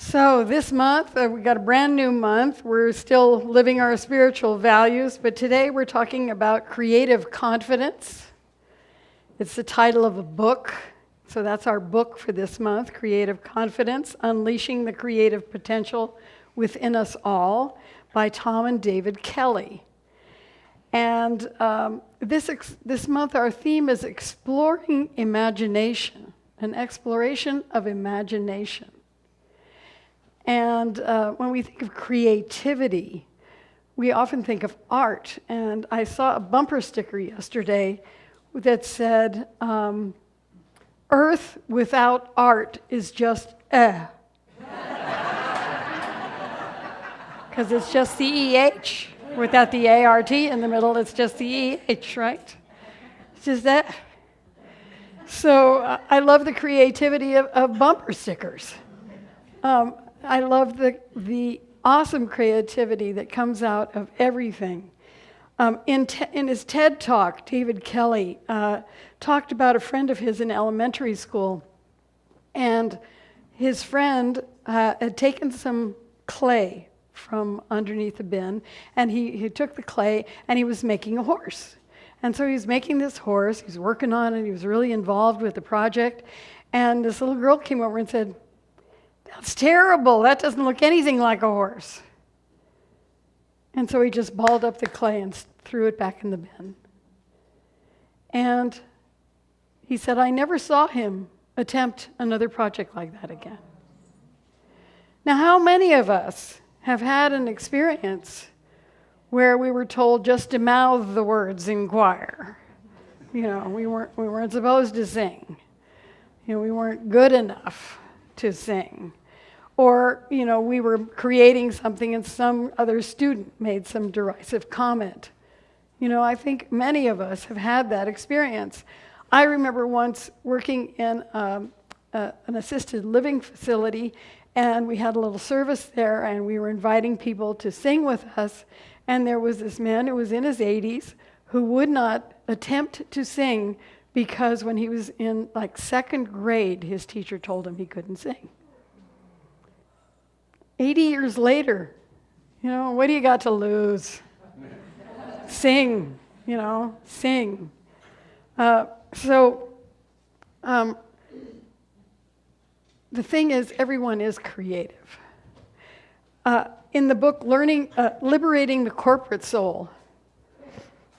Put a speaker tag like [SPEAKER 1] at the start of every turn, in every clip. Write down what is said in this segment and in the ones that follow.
[SPEAKER 1] So this month, we got a brand new month. We're still living our spiritual values, but today we're talking about creative confidence. It's the title of a book. So that's our book for this month, Creative Confidence, Unleashing the Creative Potential Within Us All by Tom and David Kelly. And this month our theme is exploring imagination, an exploration of imagination. And when we think of creativity, we often think of art. And I saw a bumper sticker yesterday that said, Earth without art is just Because it's just the E-H. Without the A-R-T in the middle, it's just the E-H, right? It's just that. So I love the creativity of bumper stickers. I love the awesome creativity that comes out of everything. In his TED Talk, David Kelly talked about a friend of his in elementary school. And his friend had taken some clay from underneath the bin, and he took the clay and he was making a horse. And so he was making this horse, he was working on it, he was really involved with the project. And this little girl came over and said, "That's terrible, that doesn't look anything like a horse." And so he just balled up the clay and threw it back in the bin. And he said, "I never saw him attempt another project like that again." Now, how many of us have had an experience where we were told just to mouth the words in choir? You know, we weren't supposed to sing. You know, we weren't good enough to sing. Or, you know, we were creating something and some other student made some derisive comment. You know, I think many of us have had that experience. I remember once working in an assisted living facility, and we had a little service there, and we were inviting people to sing with us, and there was this man who was in his 80s who would not attempt to sing because when he was in like second grade, his teacher told him he couldn't sing. 80 years later, you know, what do you got to lose? Sing, you know, sing. The thing is, everyone is creative. In the book, Liberating the Corporate Soul,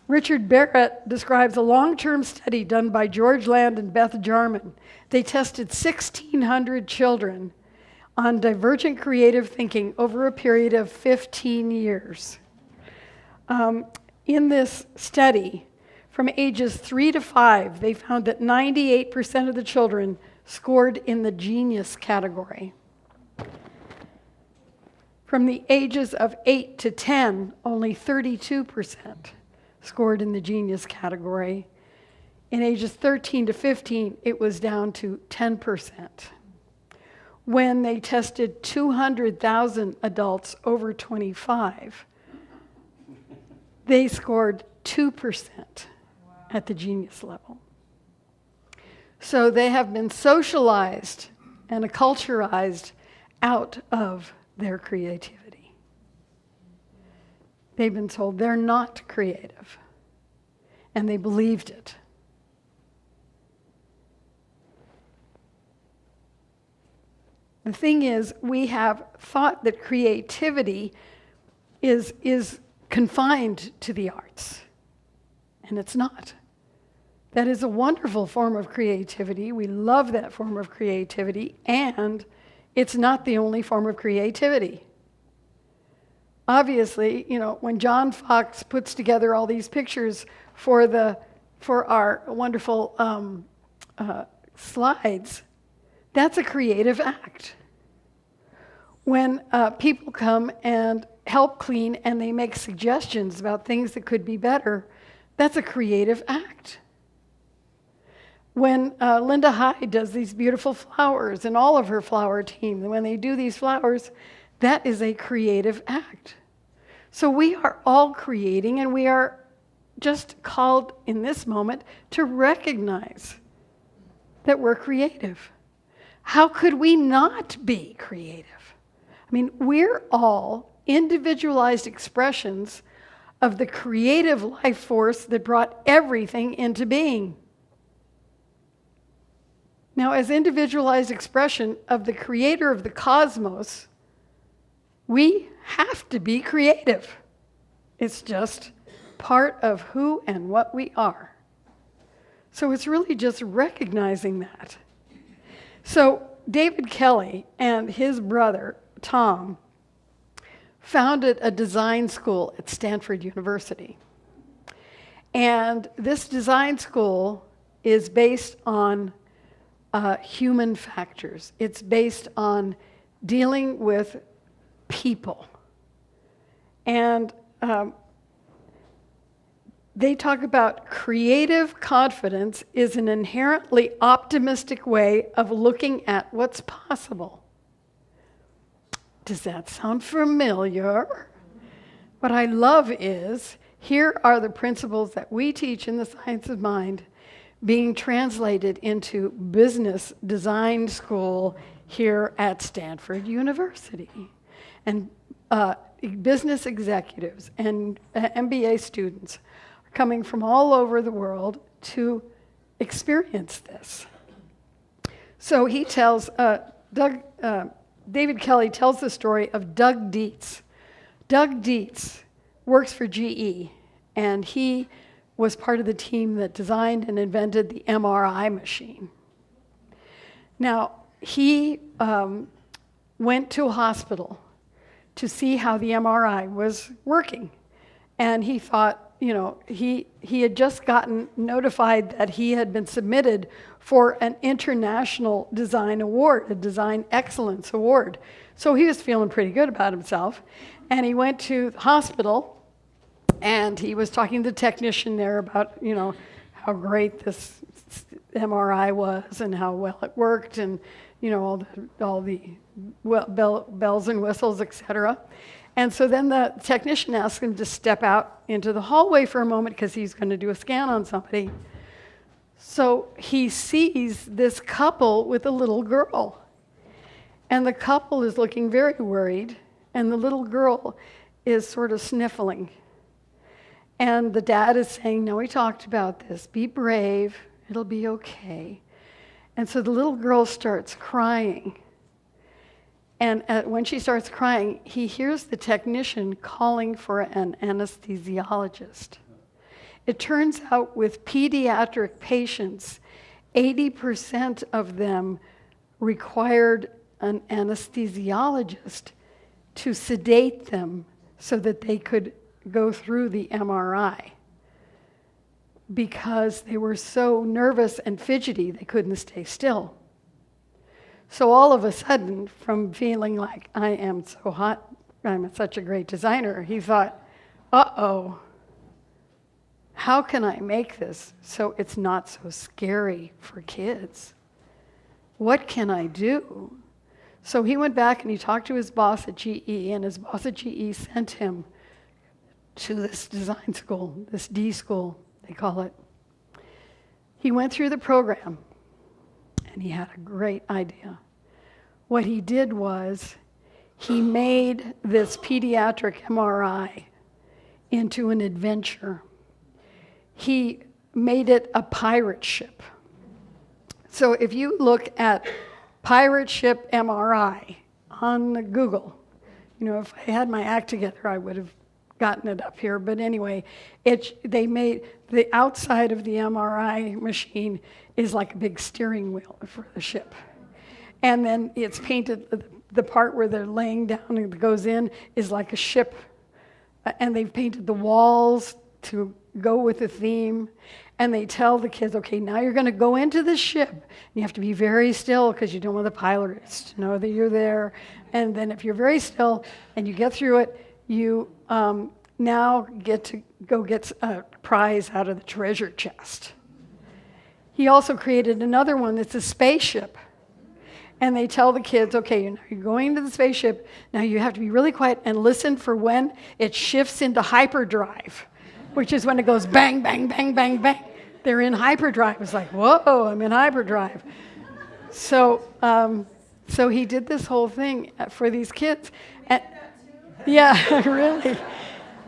[SPEAKER 1] Richard Barrett describes a long-term study done by George Land and Beth Jarman. They tested 1,600 children on divergent creative thinking over a period of 15 years. In this study, from ages 3 to 5, they found that 98% of the children scored in the genius category. From the ages of 8 to 10, only 32% scored in the genius category. In ages 13 to 15, it was down to 10%. When they tested 200,000 adults over 25, they scored 2% at the genius level. So they have been socialized and acculturized out of their creativity. They've been told they're not creative, and they believed it. The thing is, we have thought that creativity is confined to the arts, and it's not. That is a wonderful form of creativity. We love that form of creativity, and it's not the only form of creativity. Obviously, you know, when John Fox puts together all these pictures for our wonderful slides, that's a creative act. When people come and help clean and they make suggestions about things that could be better, that's a creative act. When Linda Hyde does these beautiful flowers and all of her flower team, when they do these flowers, that is a creative act. So we are all creating, and we are just called in this moment to recognize that we're creative. How could we not be creative? I mean, we're all individualized expressions of the creative life force that brought everything into being. Now, as individualized expression of the creator of the cosmos, we have to be creative. It's just part of who and what we are. So it's really just recognizing that. So David Kelly and his brother, Tom, founded a design school at Stanford University. And this design school is based on human factors. It's based on dealing with people. And they talk about creative confidence is an inherently optimistic way of looking at what's possible. Does that sound familiar? What I love is, here are the principles that we teach in the Science of Mind being translated into business design school here at Stanford University. And business executives and MBA students are coming from all over the world to experience this. So he tells, David Kelly tells the story of Doug Dietz. Doug Dietz works for GE, and he was part of the team that designed and invented the MRI machine. Now, he went to a hospital to see how the MRI was working. And he thought, you know, he had just gotten notified that he had been submitted for an international design award, a design excellence award. So he was feeling pretty good about himself. And he went to the hospital, and he was talking to the technician there about, you know, how great this MRI was and how well it worked, and, you know, all the bells and whistles, etc. And so then the technician asked him to step out into the hallway for a moment because he's going to do a scan on somebody. So he sees this couple with a little girl. And the couple is looking very worried, and the little girl is sort of sniffling. And the dad is saying, no, we talked about this. Be brave. It'll be okay. And so the little girl starts crying. And when she starts crying, he hears the technician calling for an anesthesiologist. It turns out with pediatric patients, 80% of them required an anesthesiologist to sedate them so that they could go through the MRI, because they were so nervous and fidgety they couldn't stay still. So all of a sudden, from feeling like I am so hot, I'm such a great designer, he thought, uh-oh, how can I make this so it's not so scary for kids? What can I do? So he went back and he talked to his boss at GE, and his boss at GE sent him to this design school, this D school, they call it. He went through the program, and he had a great idea. What he did was, he made this pediatric MRI into an adventure. He made it a pirate ship. So if you look at pirate ship MRI on Google, you know, if I had my act together, I would have gotten it up here. But anyway, they made the outside of the MRI machine is like a big steering wheel for the ship. And then it's painted, the part where they're laying down and it goes in is like a ship. And they've painted the walls to go with the theme. And they tell the kids, okay, now you're going to go into the ship. And you have to be very still because you don't want the pilots to know that you're there. And then if you're very still and you get through it, you now get to go get a prize out of the treasure chest. He also created another one that's a spaceship. And they tell the kids, okay, you're going to the spaceship. Now you have to be really quiet and listen for when it shifts into hyperdrive, which is when it goes bang, bang, bang, bang, bang. They're in hyperdrive. It's like, whoa, I'm in hyperdrive. So So he did this whole thing for these kids. And, yeah, really.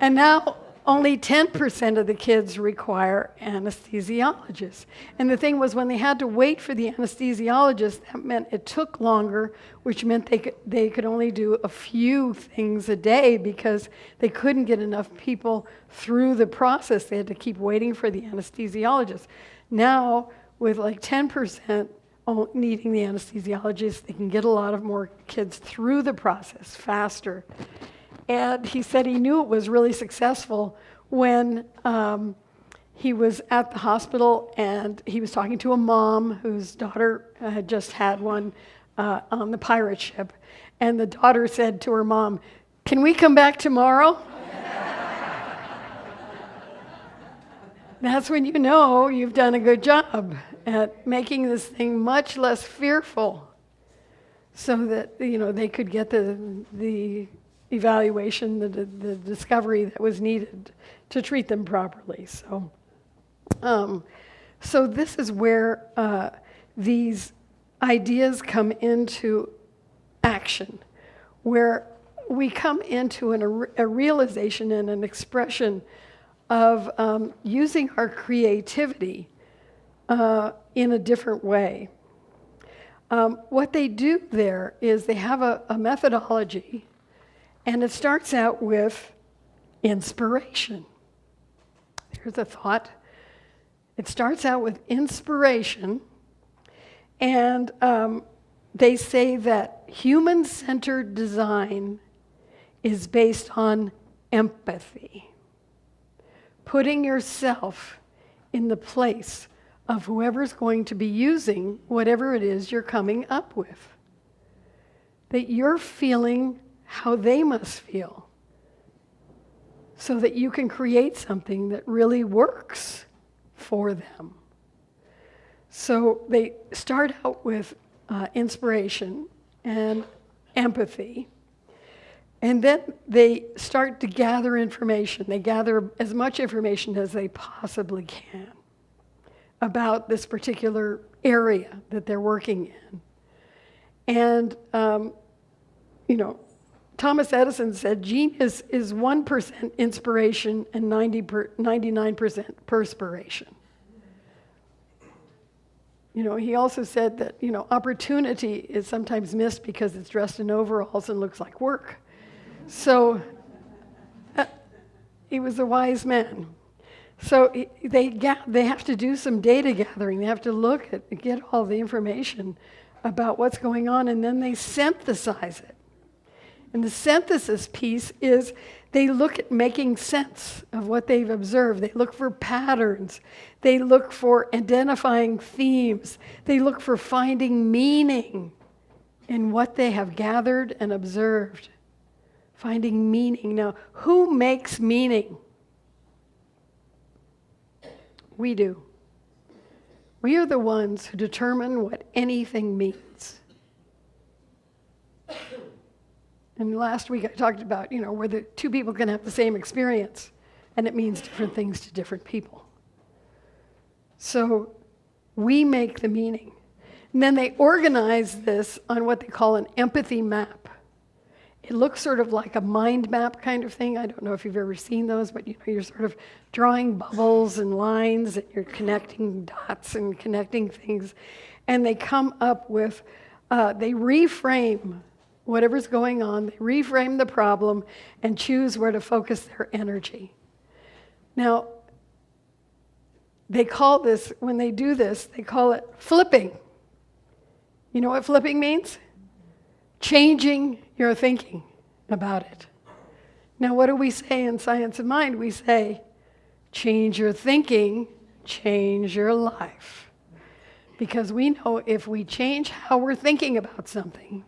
[SPEAKER 1] And now only 10% of the kids require anesthesiologists. And the thing was, when they had to wait for the anesthesiologist, that meant it took longer, which meant they could only do a few things a day because they couldn't get enough people through the process. They had to keep waiting for the anesthesiologist. Now, with like 10% needing the anesthesiologist, they can get a lot of more kids through the process faster. And he said he knew it was really successful when he was at the hospital and he was talking to a mom whose daughter had just had one on the pirate ship. And the daughter said to her mom, "Can we come back tomorrow?" That's when you know you've done a good job at making this thing much less fearful so that, they could get the evaluation, the discovery that was needed to treat them properly. So this is where these ideas come into action, where we come into a realization and an expression of using our creativity in a different way. What they do there is they have a methodology, and it starts out with inspiration. Here's a thought. It starts out with inspiration, and they say that human-centered design is based on empathy. Putting yourself in the place of whoever's going to be using whatever it is you're coming up with. That you're feeling how they must feel so that you can create something that really works for them. So they start out with inspiration and empathy, and then they start to gather information. They gather as much information as they possibly can about this particular area that they're working in. And, Thomas Edison said genius is 1% inspiration and 99% perspiration. He also said that, opportunity is sometimes missed because it's dressed in overalls and looks like work. So he was a wise man. So they have to do some data gathering. They have to get all the information about what's going on, and then they synthesize it. And the synthesis piece is they look at making sense of what they've observed. They look for patterns. They look for identifying themes. They look for finding meaning in what they have gathered and observed. Finding meaning. Now, who makes meaning? We do. We are the ones who determine what anything means. And last week I talked about, where the two people can have the same experience, and it means different things to different people. So we make the meaning. And then they organize this on what they call an empathy map. It looks sort of like a mind map kind of thing. I don't know if you've ever seen those, but you're sort of drawing bubbles and lines, and you're connecting dots and connecting things. And they come up with, they reframe whatever's going on, they reframe the problem and choose where to focus their energy. Now, they call this, when they do this, they call it flipping. You know what flipping means? Changing your thinking about it. Now, what do we say in Science of Mind? We say, change your thinking, change your life. Because we know if we change how we're thinking about something,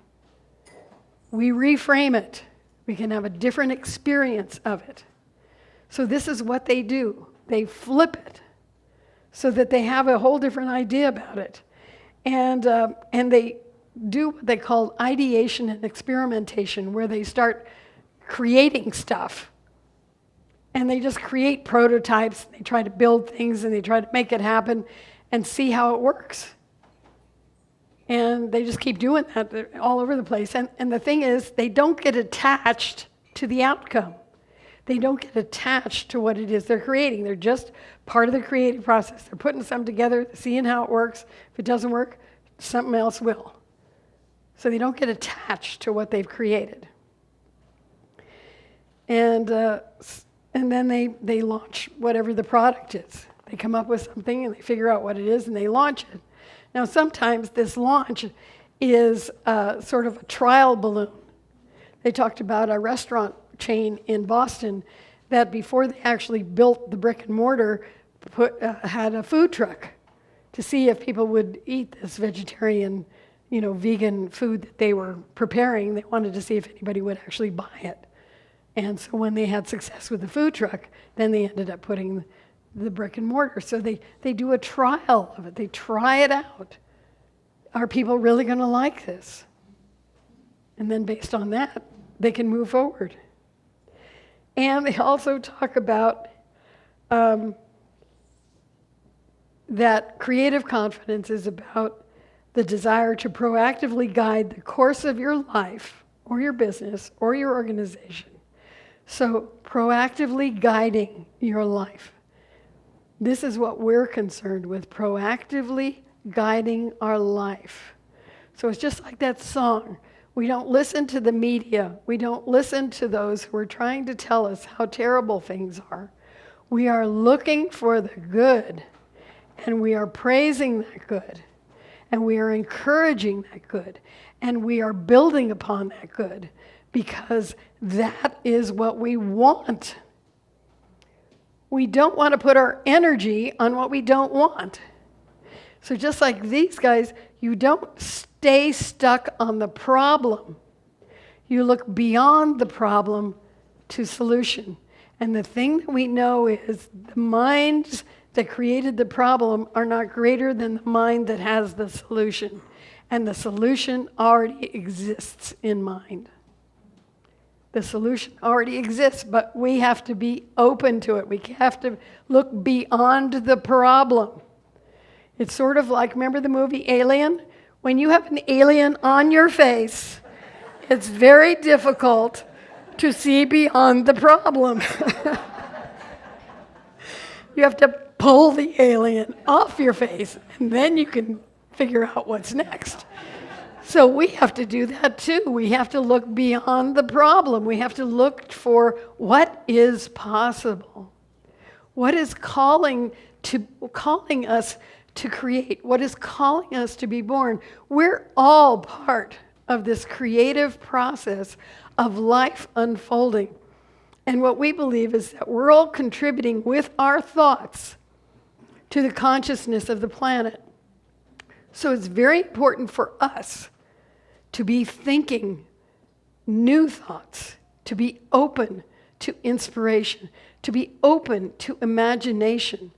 [SPEAKER 1] we reframe it, we can have a different experience of it. So this is what they do. They flip it so that they have a whole different idea about it. And they do what they call ideation and experimentation, where they start creating stuff. And they just create prototypes, they try to build things, and they try to make it happen and see how it works. And they just keep doing that all over the place. And the thing is, they don't get attached to the outcome. They don't get attached to what it is they're creating. They're just part of the creative process. They're putting something together, seeing how it works. If it doesn't work, something else will. So they don't get attached to what they've created. And then they launch whatever the product is. They come up with something and they figure out what it is and they launch it. Now sometimes this launch is sort of a trial balloon. They talked about a restaurant chain in Boston that before they actually built the brick and mortar had a food truck to see if people would eat this vegetarian, vegan food that they were preparing. They wanted to see if anybody would actually buy it. And so when they had success with the food truck, then they ended up putting the brick and mortar. So they do a trial of it. They try it out. Are people really going to like this? And then based on that, they can move forward. And they also talk about that creative confidence is about the desire to proactively guide the course of your life or your business or your organization. So proactively guiding your life. This is what we're concerned with, proactively guiding our life. So it's just like that song. We don't listen to the media. We don't listen to those who are trying to tell us how terrible things are. We are looking for the good, and we are praising that good, and we are encouraging that good, and we are building upon that good, because that is what we want. We don't want to put our energy on what we don't want. So just like these guys, you don't stay stuck on the problem. You look beyond the problem to solution. And the thing that we know is the minds that created the problem are not greater than the mind that has the solution. And the solution already exists in mind. The solution already exists, but we have to be open to it. We have to look beyond the problem. It's sort of like, remember the movie Alien? When you have an alien on your face, it's very difficult to see beyond the problem. You have to pull the alien off your face, and then you can figure out what's next. So we have to do that too. We have to look beyond the problem. We have to look for what is possible. What is calling us to create? What is calling us to be born? We're all part of this creative process of life unfolding. And what we believe is that we're all contributing with our thoughts to the consciousness of the planet. So it's very important for us to be thinking new thoughts, to be open to inspiration, to be open to imagination.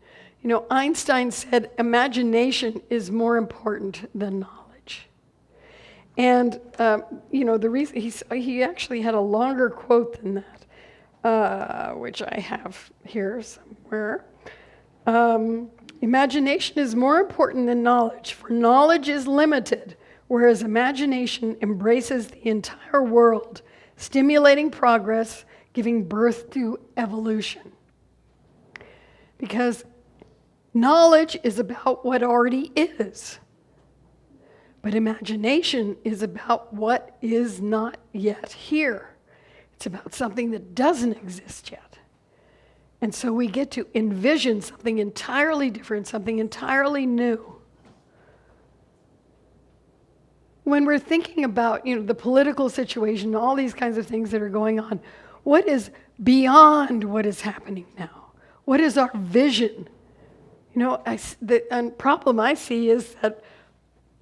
[SPEAKER 1] Einstein said imagination is more important than knowledge. And, the reason he actually had a longer quote than that, which I have here somewhere. Imagination is more important than knowledge, for knowledge is limited, whereas imagination embraces the entire world, stimulating progress, giving birth to evolution. Because knowledge is about what already is, but imagination is about what is not yet here. It's about something that doesn't exist yet. And so we get to envision something entirely different, something entirely new. When we're thinking about, the political situation, all these kinds of things that are going on, what is beyond what is happening now? What is our vision? The problem I see is that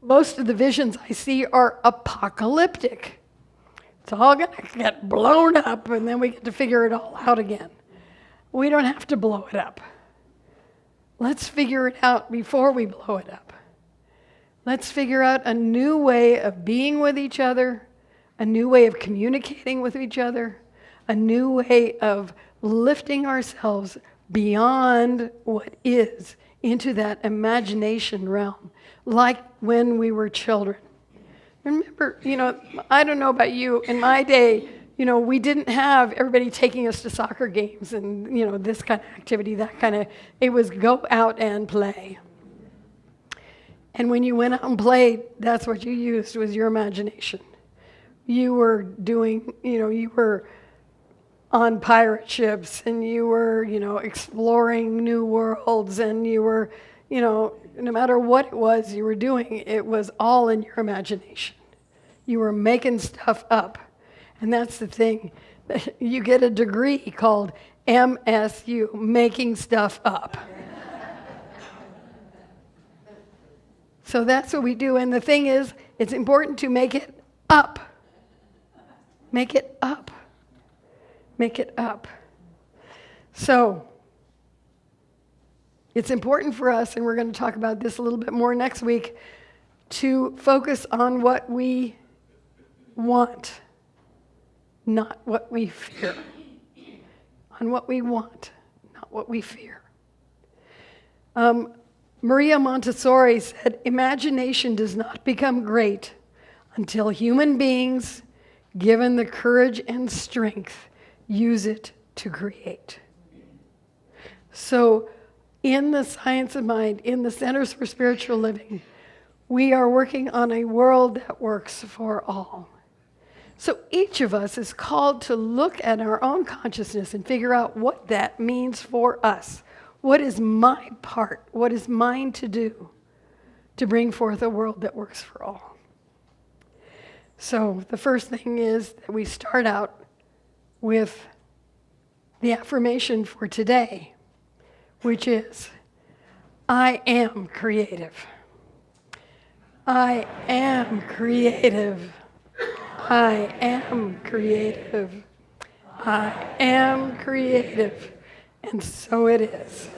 [SPEAKER 1] most of the visions I see are apocalyptic. It's all going to get blown up, and then we get to figure it all out again. We don't have to blow it up. Let's figure it out before we blow it up. Let's figure out a new way of being with each other, a new way of communicating with each other, a new way of lifting ourselves beyond what is into that imagination realm, like when we were children. Remember, I don't know about you, in my day, we didn't have everybody taking us to soccer games and, this kind of activity, it was go out and play. And when you went out and played, that's what you used was your imagination. You were doing, you were on pirate ships and you were, exploring new worlds and you were, no matter what it was you were doing, it was all in your imagination. You were making stuff up. And that's the thing. You get a degree called MSU, making stuff up. So that's what we do. And the thing is, it's important to make it up. Make it up. Make it up. So, it's important for us, and we're going to talk about this a little bit more next week, to focus on what we want, not what we fear. On what we want, not what we fear. Maria Montessori said, imagination does not become great until human beings, given the courage and strength, use it to create. So, in the Science of Mind, in the Centers for Spiritual Living, we are working on a world that works for all. So each of us is called to look at our own consciousness and figure out what that means for us. What is my part? What is mine to do to bring forth a world that works for all? So the first thing is that we start out with the affirmation for today, which is, I am creative. I am creative. I am creative. I am creative. And so it is.